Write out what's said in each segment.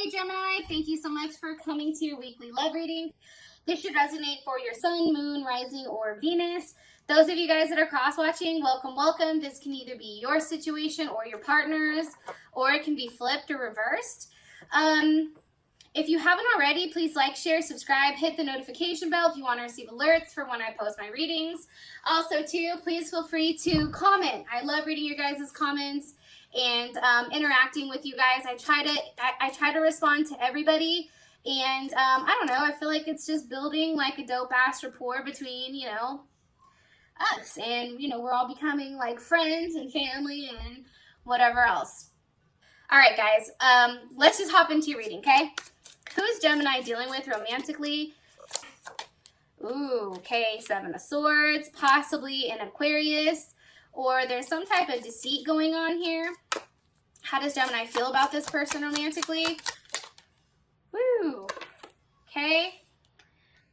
Hey Gemini, thank you so much for coming to your weekly love reading. This should resonate for your sun, moon, rising, or Venus. Those of you guys that are cross-watching, welcome, welcome. This can either be your situation or your partner's, or it can be flipped or reversed. If you haven't already, please like, share, subscribe, hit the notification bell if you want to receive alerts for when I post my readings. Also, too, please feel free to comment. I love reading your guys' comments and interacting with you guys. I try to respond to everybody, and I don't know, I feel like it's just building like a dope ass rapport between, you know, us, and you know, we're all becoming like friends and family and whatever else. All right, guys, let's just hop into your reading, okay? Who is Gemini dealing with romantically? Ooh, okay, Seven of Swords, possibly an Aquarius, or there's some type of deceit going on here. How does Gemini feel about this person romantically? Woo, okay.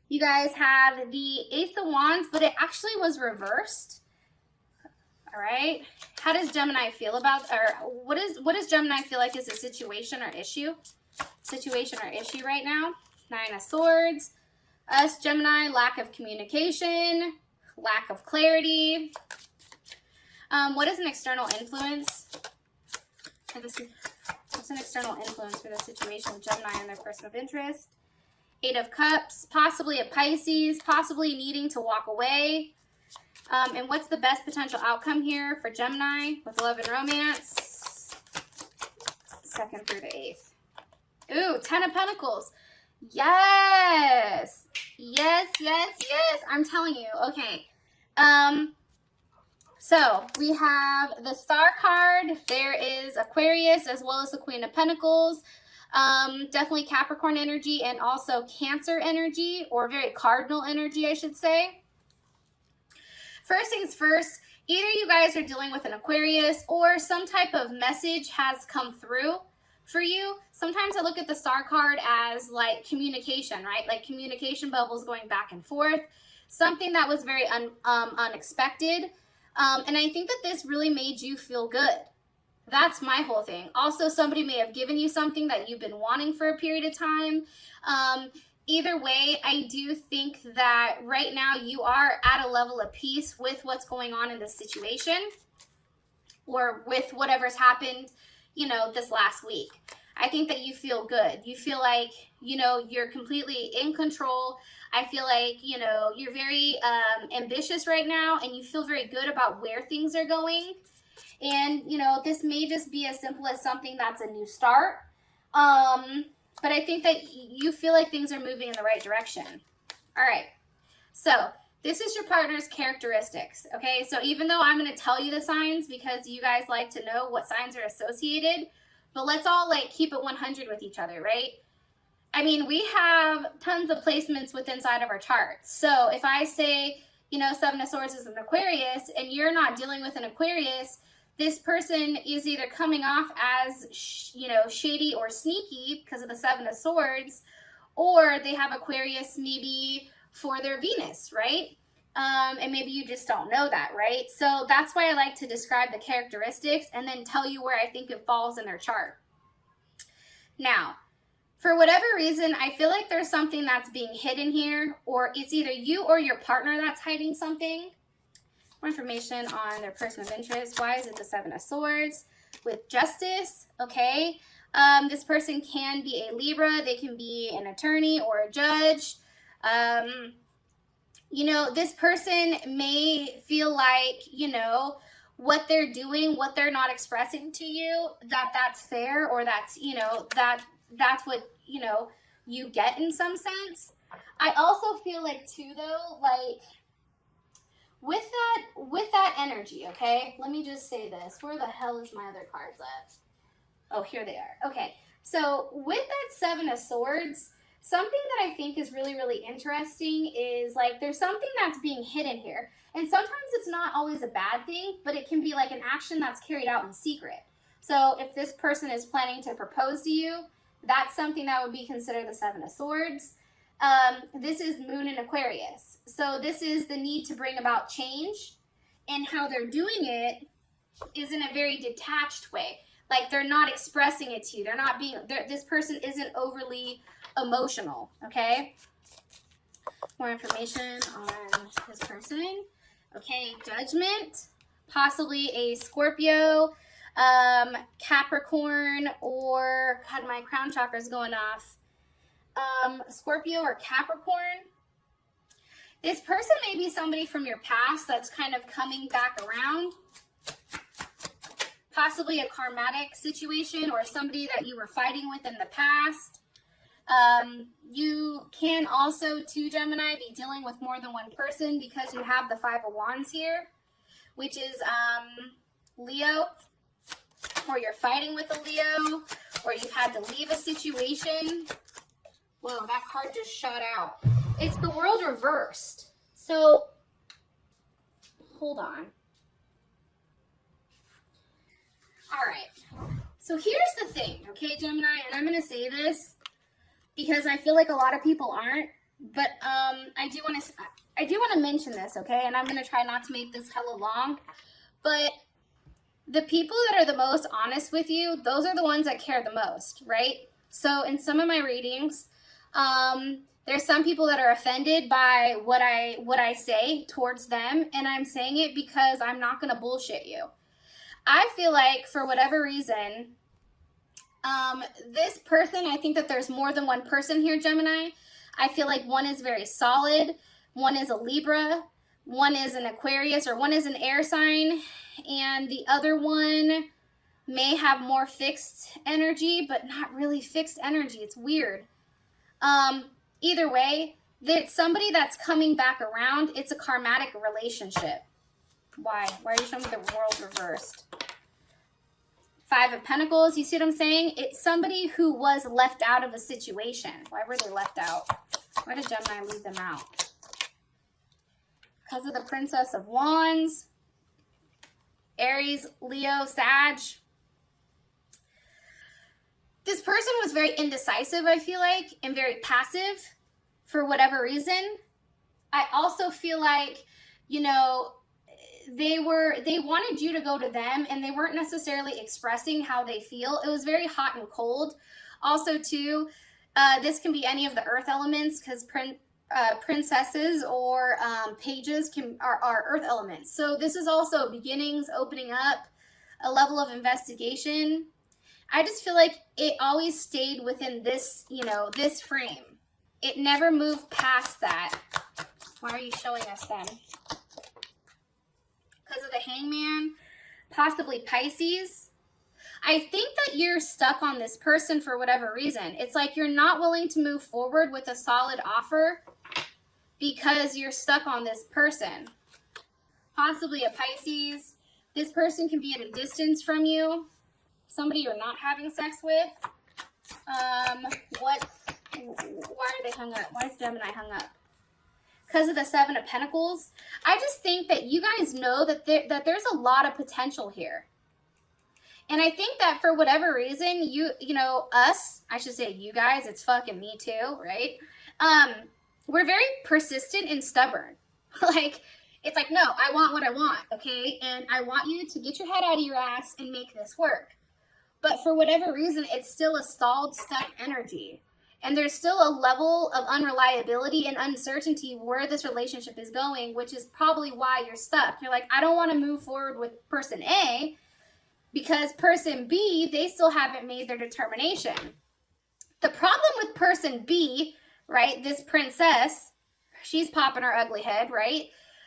You guys have the Ace of Wands, but it actually was reversed. All right. How does Gemini feel about, or what does Gemini feel like is a situation or issue? Situation or issue right now? Nine of Swords. Us, Gemini, lack of communication, lack of clarity. What is an external influence for this? What's an external influence for this situation with Gemini and their person of interest? Eight of Cups, possibly a Pisces, possibly needing to walk away. And what's the best potential outcome here for Gemini with love and romance? Second through the eighth. Ooh, Ten of Pentacles. Yes. Yes, yes, yes. I'm telling you. Okay. So we have the Star card. There is Aquarius as well as the Queen of Pentacles. Definitely Capricorn energy and also Cancer energy, or very cardinal energy, I should say. First things first, either you guys are dealing with an Aquarius or some type of message has come through for you. Sometimes I look at the Star card as like communication, right? Like communication bubbles going back and forth. Something that was very unexpected. And I think that this really made you feel good. That's my whole thing. Also, somebody may have given you something that you've been wanting for a period of time. Either way, I do think that right now you are at a level of peace with what's going on in this situation, or with whatever's happened, you know, this last week. I think that you feel good. You feel like, you know, you're completely in control. I feel like, you know, you're very ambitious right now, and you feel very good about where things are going. And, you know, this may just be as simple as something that's a new start. But I think that you feel like things are moving in the right direction. All right. So this is your partner's characteristics, okay? So even though I'm going to tell you the signs because you guys like to know what signs are associated, but let's all like keep it 100 with each other, right? I mean, we have tons of placements within inside of our charts. So if I say, you know, Seven of Swords is an Aquarius and you're not dealing with an Aquarius, this person is either coming off as, you know, shady or sneaky because of the Seven of Swords, or they have Aquarius maybe for their Venus, right? And maybe you just don't know that, right? So that's why I like to describe the characteristics and then tell you where I think it falls in their chart. Now, for whatever reason, I feel like there's something that's being hidden here, or it's either you or your partner that's hiding something. More information on their person of interest. Why is it the Seven of Swords? With Justice, okay. This person can be a Libra. They can be an attorney or a judge. You know, this person may feel like, you know, what they're doing, what they're not expressing to you, that's fair, or that's, you know, that's what, you know, you get in some sense. I also feel like too, though, like with that energy, okay, let me just say this. Where the hell is my other cards at? Oh, here they are. Okay, so with that Seven of Swords, something that I think is really, really interesting is like there's something that's being hidden here. And sometimes it's not always a bad thing, but it can be like an action that's carried out in secret. So if this person is planning to propose to you, that's something that would be considered the Seven of Swords. This is Moon in Aquarius. So this is the need to bring about change, and how they're doing it is in a very detached way. Like they're not expressing it to you. They're not being, this person isn't overly emotional, okay? More information on this person. Okay, Judgment, possibly a Scorpio, Capricorn, or, God, my crown chakra is going off. Scorpio or Capricorn. This person may be somebody from your past that's kind of coming back around. Possibly a karmatic situation or somebody that you were fighting with in the past. You can also, too, Gemini, be dealing with more than one person because you have the Five of Wands here, which is Leo, or you're fighting with a Leo, or you've had to leave a situation. Whoa, that card just shot out. It's the World reversed. So, hold on. All right. So here's the thing, okay, Gemini, and I'm going to say this because I feel like a lot of people aren't, but I do want to mention this, okay? And I'm going to try not to make this hella long, but the people that are the most honest with you, those are the ones that care the most, right? So in some of my readings, there's some people that are offended by what I say towards them, and I'm saying it because I'm not going to bullshit you. I feel like for whatever reason, this person, I think that there's more than one person here, Gemini. I feel like one is very solid, one is a Libra, one is an Aquarius, or one is an air sign, and the other one may have more fixed energy, but not really fixed energy. It's weird. Either way, it's somebody that's coming back around. It's a karmatic relationship. Why? Why are you showing me the World reversed? Five of Pentacles, you see what I'm saying? It's somebody who was left out of a situation. Why were they left out? Why did Gemini leave them out? Because of the Princess of Wands, Aries, Leo, Sag. This person was very indecisive, I feel like, and very passive for whatever reason. I also feel like, you know, they wanted you to go to them, and they weren't necessarily expressing how they feel. It was very hot and cold. Also, too, this can be any of the earth elements, because princesses or pages are earth elements. So this is also beginnings, opening up, a level of investigation. I just feel like it always stayed within this, you know, this frame. It never moved past that. Why are you showing us then? Because of the Hangman, possibly Pisces. I think that you're stuck on this person for whatever reason. It's like you're not willing to move forward with a solid offer because you're stuck on this person. Possibly a Pisces. This person can be at a distance from you. Somebody you're not having sex with. Why are they hung up? Why is Gemini hung up? Because of the Seven of Pentacles. I just think that you guys know that there's a lot of potential here. And I think that for whatever reason, you know, us, I should say you guys, it's fucking me too, right? We're very persistent and stubborn. Like, it's like, no, I want what I want, okay? And I want you to get your head out of your ass and make this work. But for whatever reason, it's still a stalled, stuck energy. And there's still a level of unreliability and uncertainty where this relationship is going, which is probably why you're stuck. You're like, I don't want to move forward with person A because person B, they still haven't made their determination. The problem with person B, right, this princess, she's popping her ugly head, right?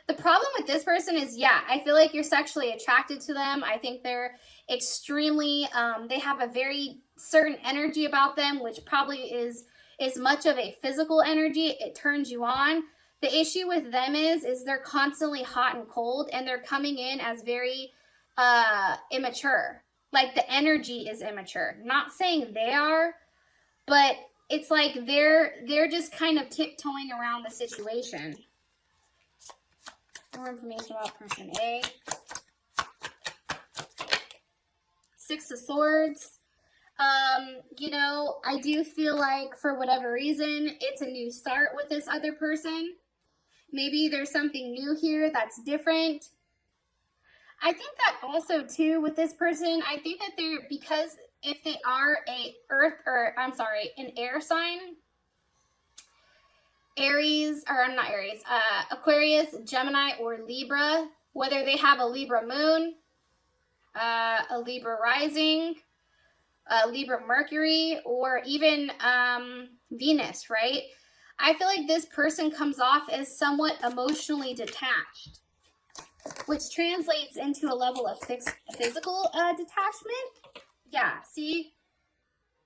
The problem with this person is, yeah, I feel like you're sexually attracted to them. I think they're extremely, they have a very certain energy about them, which probably is as much of a physical energy. It turns you on. The issue with them is they're constantly hot and cold, and they're coming in as very immature. Like the energy is immature. Not saying they are, but it's like they're just kind of tiptoeing around the situation. More information about person A. Six of Swords. You know, I do feel like for whatever reason, it's a new start with this other person. Maybe there's something new here that's different. I think that also too with this person, I think that they're, because if they are an air sign, Aries, or not Aries, Aquarius, Gemini, or Libra, whether they have a Libra moon, a Libra rising, a Libra Mercury, or even Venus, right? I feel like this person comes off as somewhat emotionally detached, which translates into a level of physical detachment. Yeah, see?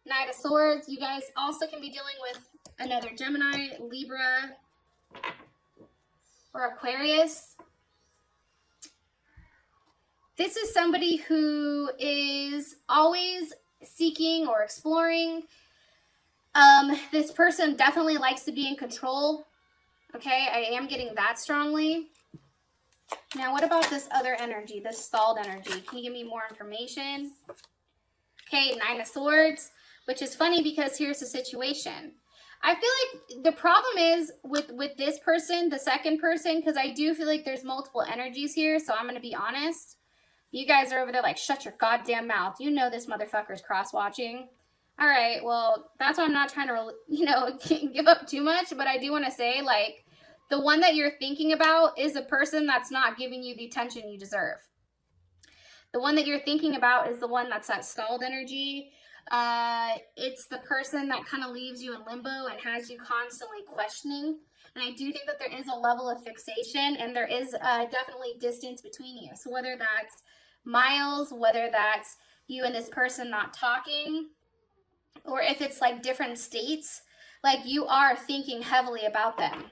Knight of Swords. You guys also can be dealing with another Gemini, Libra, or Aquarius. This is somebody who is always seeking or exploring. This person definitely likes to be in control. Okay, I am getting that strongly. Now, what about this other energy, this stalled energy? Can you give me more information? Okay, Nine of Swords, which is funny because here's the situation. I feel like the problem is with this person, the second person, because I do feel like there's multiple energies here, so I'm going to be honest. You guys are over there like, shut your goddamn mouth. You know this motherfucker's cross-watching. All right, well, that's why I'm not trying to, give up too much, but I do want to say, like, the one that you're thinking about is a person that's not giving you the attention you deserve. The one that you're thinking about is the one that's that stalled energy. It's the person that kind of leaves you in limbo and has you constantly questioning. And I do think that there is a level of fixation, and there is definitely distance between you. So whether that's miles, whether that's you and this person not talking, or if it's like different states, like you are thinking heavily about them.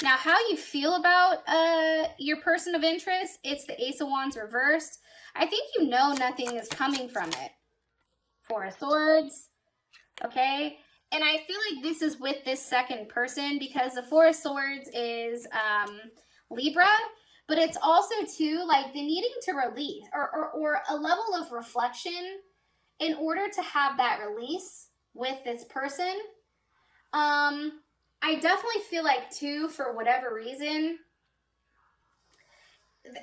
Now, how you feel about your person of interest, it's the Ace of Wands reversed. I think you know nothing is coming from it. Four of Swords, okay? And I feel like this is with this second person because the Four of Swords is Libra, but it's also, too, like the needing to release or a level of reflection in order to have that release with this person. I definitely feel like, too, for whatever reason,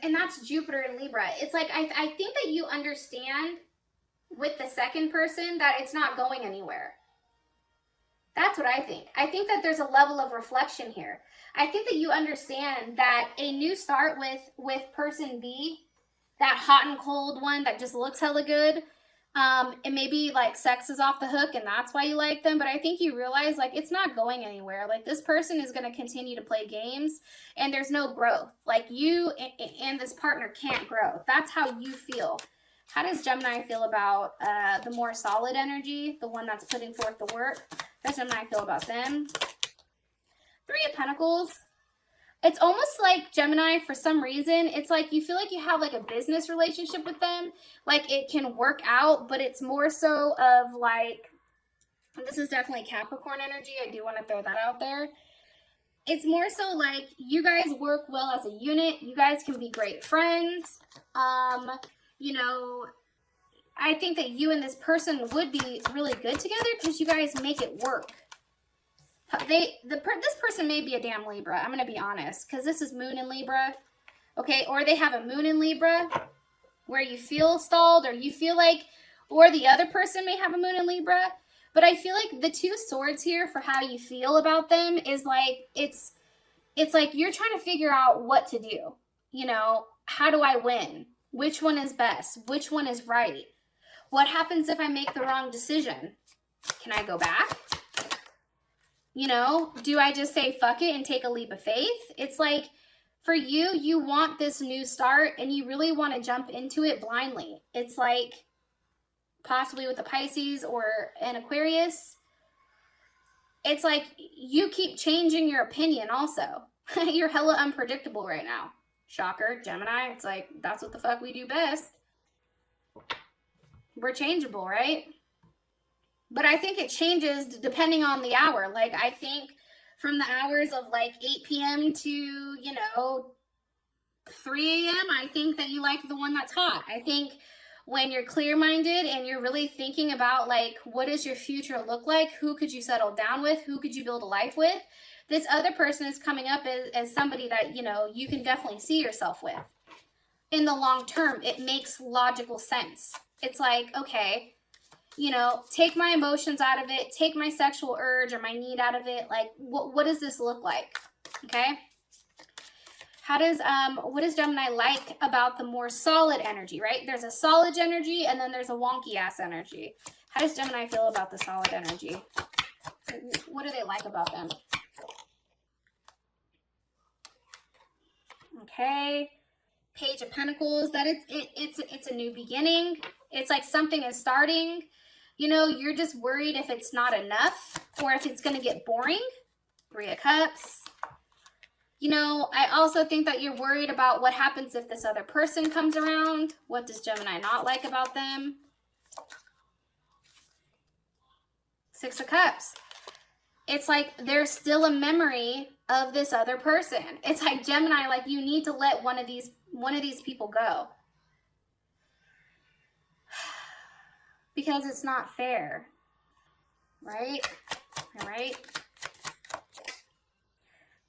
and that's Jupiter and Libra. It's like, I think that you understand with the second person that it's not going anywhere. That's what I think. I think that there's a level of reflection here. I think that you understand that a new start with person B, that hot and cold one that just looks hella good, and maybe like sex is off the hook and that's why you like them, but I think you realize like it's not going anywhere. Like this person is going to continue to play games and there's no growth. Like you and this partner can't grow. That's how you feel. How does Gemini feel about the more solid energy, the one that's putting forth the work? How does Gemini feel about them? Three of Pentacles. It's almost like Gemini, for some reason, it's like you feel like you have like a business relationship with them. Like it can work out, but it's more so of like, this is definitely Capricorn energy. I do want to throw that out there. It's more so like you guys work well as a unit. You guys can be great friends. You know, I think that you and this person would be really good together because you guys make it work. This person may be a damn Libra. I'm going to be honest, because this is Moon in Libra, okay? Or they have a Moon in Libra where you feel stalled, or you feel like, or the other person may have a Moon in Libra. But I feel like the two swords here for how you feel about them is like, it's like you're trying to figure out what to do. You know, how do I win? Which one is best? Which one is right? What happens if I make the wrong decision? Can I go back? You know, do I just say fuck it and take a leap of faith? It's like, for you, you want this new start and you really want to jump into it blindly. It's like, possibly with a Pisces or an Aquarius, it's like you keep changing your opinion also. You're hella unpredictable right now. Shocker, Gemini. It's like, that's what the fuck we do best. We're changeable, right? But I think it changes depending on the hour. Like, I think from the hours of like 8 p.m. to, 3 a.m., I think that you like the one that's hot. I think when you're clear-minded and you're really thinking about like, what does your future look like? Who could you settle down with? Who could you build a life with? This other person is coming up as somebody that, you can definitely see yourself with. in the long term, it makes logical sense. It's like, okay, you know, take my emotions out of it, take my sexual urge or my need out of it. Like, what does this look like? Okay. How does, what does Gemini like about the more solid energy, right? There's a solid energy and then there's a wonky ass energy. How does Gemini feel about the solid energy? What do they like about them? Okay. Page of Pentacles, that it's a new beginning. It's like something is starting. You know, you're just worried if it's not enough or if it's going to get boring. Three of Cups. You know, I also think that you're worried about what happens if this other person comes around. What does Gemini not like about them? Six of Cups. It's like there's still a memory of this other person. It's like, Gemini, like, you need to let one of these people go. Because it's not fair. Right? All right.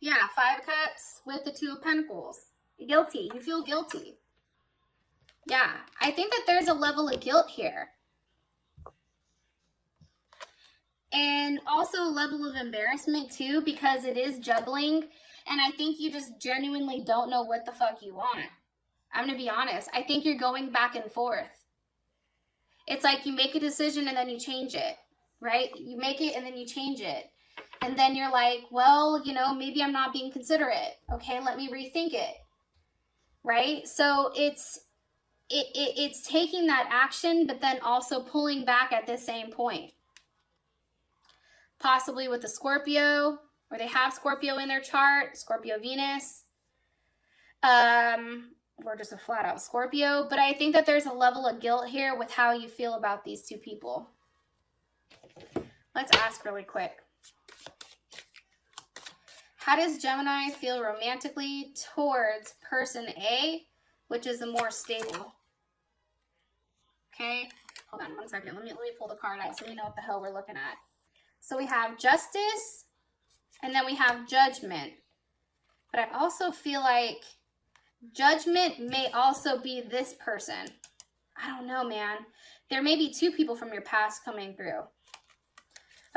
Yeah, Five of Cups with the Two of Pentacles. Guilty. You feel guilty. Yeah, I think that there's a level of guilt here. And also a level of embarrassment too, because it is juggling. And I think you just genuinely don't know what the fuck you want. I'm going to be honest. I think you're going back and forth. It's like you make a decision and then you change it, right? You make it and then you change it. And then you're like, well, you know, maybe I'm not being considerate. Okay, let me rethink it. Right? So it's taking that action, but then also pulling back at the same point. Possibly with a Scorpio, or they have Scorpio in their chart, Scorpio Venus. Or just a flat out Scorpio. But I think that there's a level of guilt here with how you feel about these two people. Let's ask really quick. How does Gemini feel romantically towards person A, which is the more stable? Okay, hold on one second. Let me pull the card out so we know what the hell we're looking at. So we have Justice, and then we have Judgment. But I also feel like Judgment may also be this person. I don't know, man. There may be two people from your past coming through.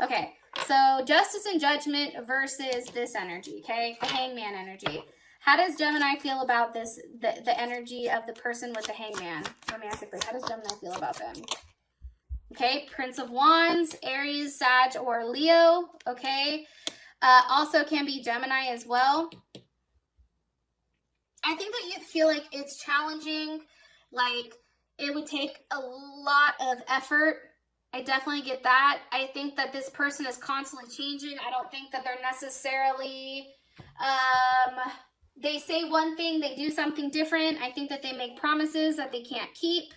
Okay, so Justice and Judgment versus this energy, okay? The Hangman energy. How does Gemini feel about this, the energy of the person with the Hangman romantically? How does Gemini feel about them? Okay, Prince of Wands, Aries, Sag, or Leo, okay? Also can be Gemini as well. I think that you feel like it's challenging, like it would take a lot of effort. I definitely get that. I think that this person is constantly changing. I don't think that they're necessarily, they say one thing, they do something different. I think that they make promises that they can't keep.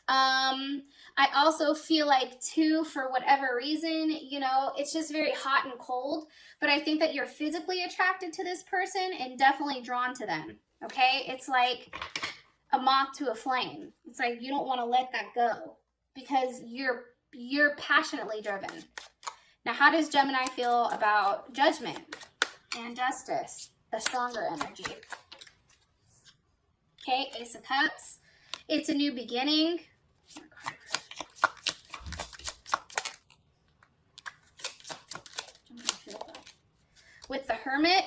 I also feel like too, for whatever reason, you know, it's just very hot and cold, but I think that you're physically attracted to this person and definitely drawn to them. Okay. It's like a moth to a flame. It's like, you don't want to let that go because you're passionately driven. Now, how does Gemini feel about Judgment and Justice, the stronger energy? Okay. Ace of Cups. It's a new beginning. With the Hermit,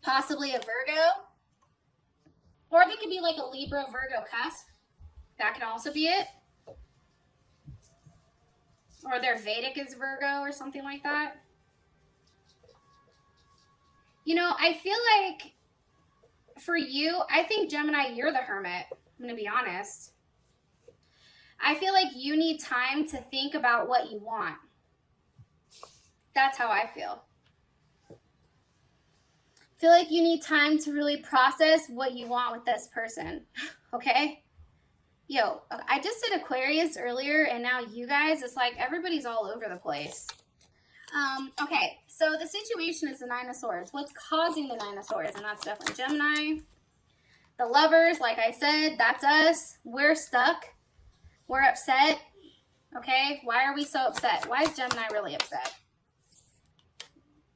possibly a Virgo, or they could be like a Libra Virgo cusp. That could also be it. Or their Vedic is Virgo or something like that. You know, I feel like for you, I think Gemini, you're the Hermit. I'm going to be honest. I feel like you need time to think about what you want. That's how I feel. I feel like you need time to really process what you want with this person. Okay? Yo, I just did Aquarius earlier, and now you guys, it's like everybody's all over the place. Okay, so the situation is the Nine of Swords. What's causing the Nine of Swords? And that's definitely Gemini. The Lovers, like I said, that's us. We're stuck. We're upset. Okay, why are we so upset? Why is Gemini really upset?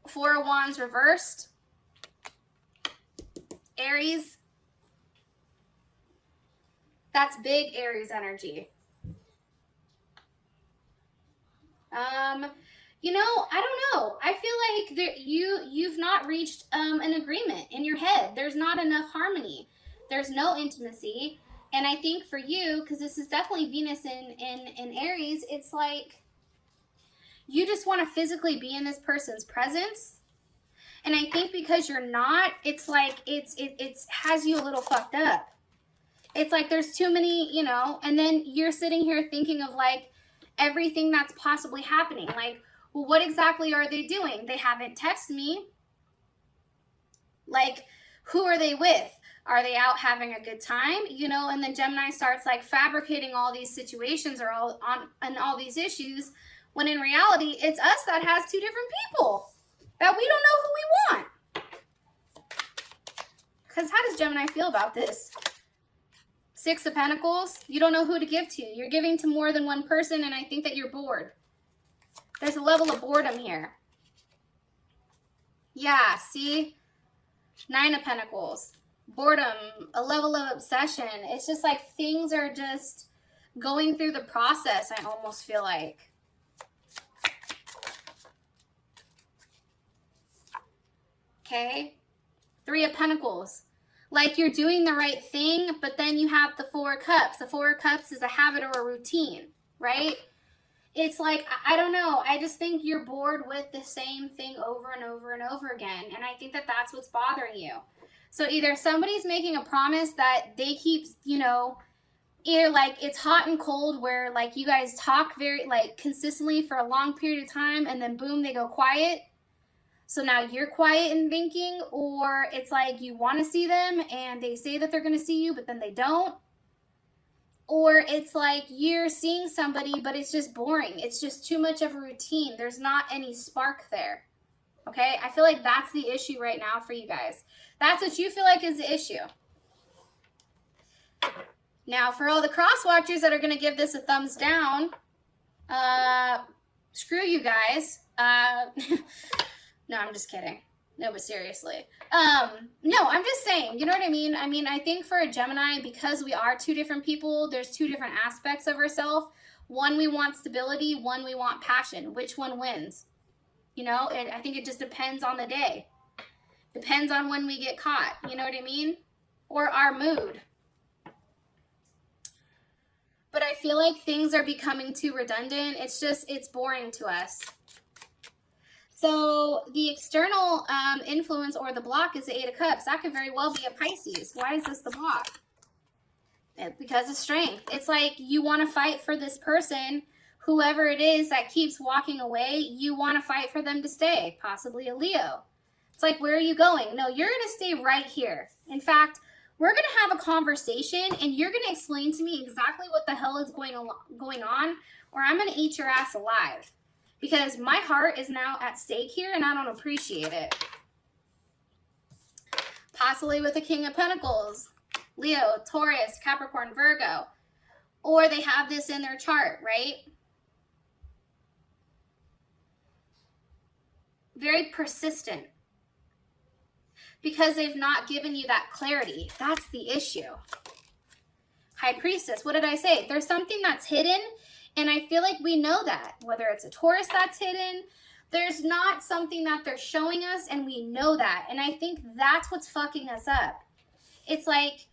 Four of Wands reversed. Aries. That's big Aries energy. You know, I don't know. I feel like you've not reached an agreement in your head. There's not enough harmony. There's no intimacy. And I think for you, because this is definitely Venus in Aries, it's like you just want to physically be in this person's presence. And I think because you're not, it's like it has you a little fucked up. It's like there's too many, you know, and then you're sitting here thinking of like everything that's possibly happening. Like, well, what exactly are they doing? They haven't texted me. Like, who are they with? Are they out having a good time? You know, and then Gemini starts like fabricating all these situations or all these issues, when in reality, it's us that has two different people that we don't know who we want. Because how does Gemini feel about this? Six of Pentacles, you don't know who to give to. You're giving to more than one person, and I think that you're bored. There's a level of boredom here. Yeah, see? Nine of Pentacles. Boredom, a level of obsession. It's just like things are just going through the process, I almost feel like. Okay? Three of Pentacles. Like you're doing the right thing, but then you have the Four of Cups. The Four of Cups is a habit or a routine, right? It's like, I don't know. I just think you're bored with the same thing over and over and over again. And I think that that's what's bothering you. So either somebody's making a promise that they keep, you know, either like it's hot and cold where like you guys talk very like consistently for a long period of time and then boom, they go quiet. So now you're quiet and thinking, or it's like you want to see them and they say that they're going to see you, but then they don't. Or it's like you're seeing somebody, but it's just boring. It's just too much of a routine. There's not any spark there. Okay? I feel like that's the issue right now for you guys. That's what you feel like is the issue. Now, for all the cross watchers that are going to give this a thumbs down, screw you guys. No, I'm just kidding. No, but seriously. No, I'm just saying, you know what I mean? I mean, I think for a Gemini, because we are two different people, there's two different aspects of ourselves. One, we want stability. One, we want passion. Which one wins? You know, I think it just depends on the day. Depends on when we get caught. You know what I mean? Or our mood. But I feel like things are becoming too redundant. It's just, it's boring to us. So the external influence or the block is the Eight of Cups. That could very well be a Pisces. Why is this the block? Because of strength. It's like you want to fight for this person, whoever it is that keeps walking away, you want to fight for them to stay, possibly a Leo. It's like, where are you going? No, you're going to stay right here. In fact, we're going to have a conversation and you're going to explain to me exactly what the hell is going on, or I'm going to eat your ass alive. Because my heart is now at stake here and I don't appreciate it. Possibly with the King of Pentacles, Leo, Taurus, Capricorn, Virgo. Or they have this in their chart, right? Very persistent. Because they've not given you that clarity. That's the issue. High Priestess, what did I say? There's something that's hidden. And I feel like we know that, whether it's a Taurus that's hidden, there's not something that they're showing us and we know that. And I think that's what's fucking us up. It's like,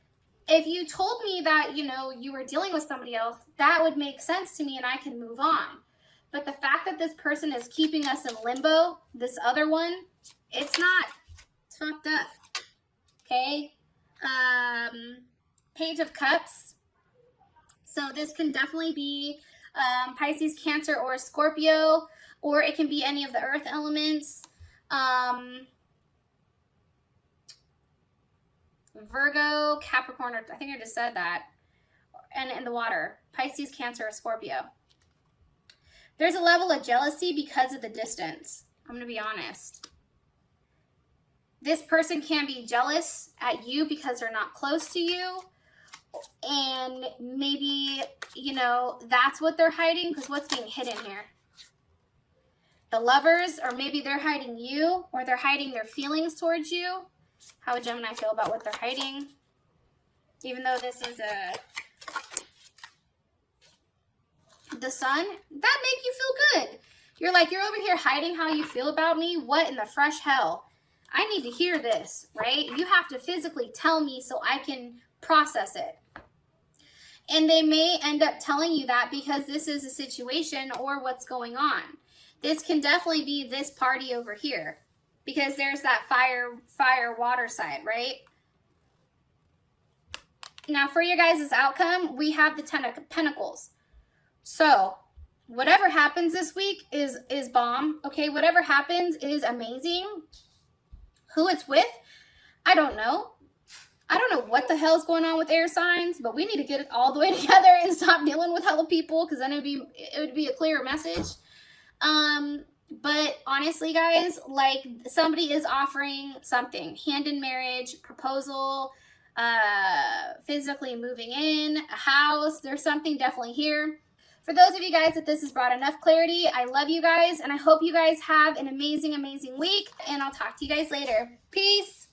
if you told me that, you know, you were dealing with somebody else, that would make sense to me and I can move on. But the fact that this person is keeping us in limbo, this other one, it's not. It's fucked up. Okay? Page of Cups. So this can definitely be Pisces, Cancer, or Scorpio, or it can be any of the earth elements. Virgo, Capricorn, or I think I just said that, and in the water, Pisces, Cancer, or Scorpio. There's a level of jealousy because of the distance. I'm going to be honest. This person can be jealous at you because they're not close to you. And maybe, you know, that's what they're hiding, because what's being hidden here? The Lovers, or maybe they're hiding you, or they're hiding their feelings towards you. How would Gemini feel about what they're hiding? Even though this is a the sun, that make you feel good. You're like, you're over here hiding how you feel about me? What in the fresh hell? I need to hear this, right? You have to physically tell me so I can process it. And they may end up telling you that because this is a situation or what's going on. This can definitely be this party over here because there's that fire, water side, right? Now for your guys' outcome, we have the 10 of Pentacles. So whatever happens this week is bomb, okay? Whatever happens is amazing. Who it's with, I don't know. I don't know what the hell's going on with air signs, but we need to get it all the way together and stop dealing with hella people, because then it would be a clearer message. But honestly, guys, like somebody is offering something, hand in marriage, proposal, physically moving in, a house. There's something definitely here. For those of you guys that this has brought enough clarity, I love you guys, and I hope you guys have an amazing, amazing week, and I'll talk to you guys later. Peace.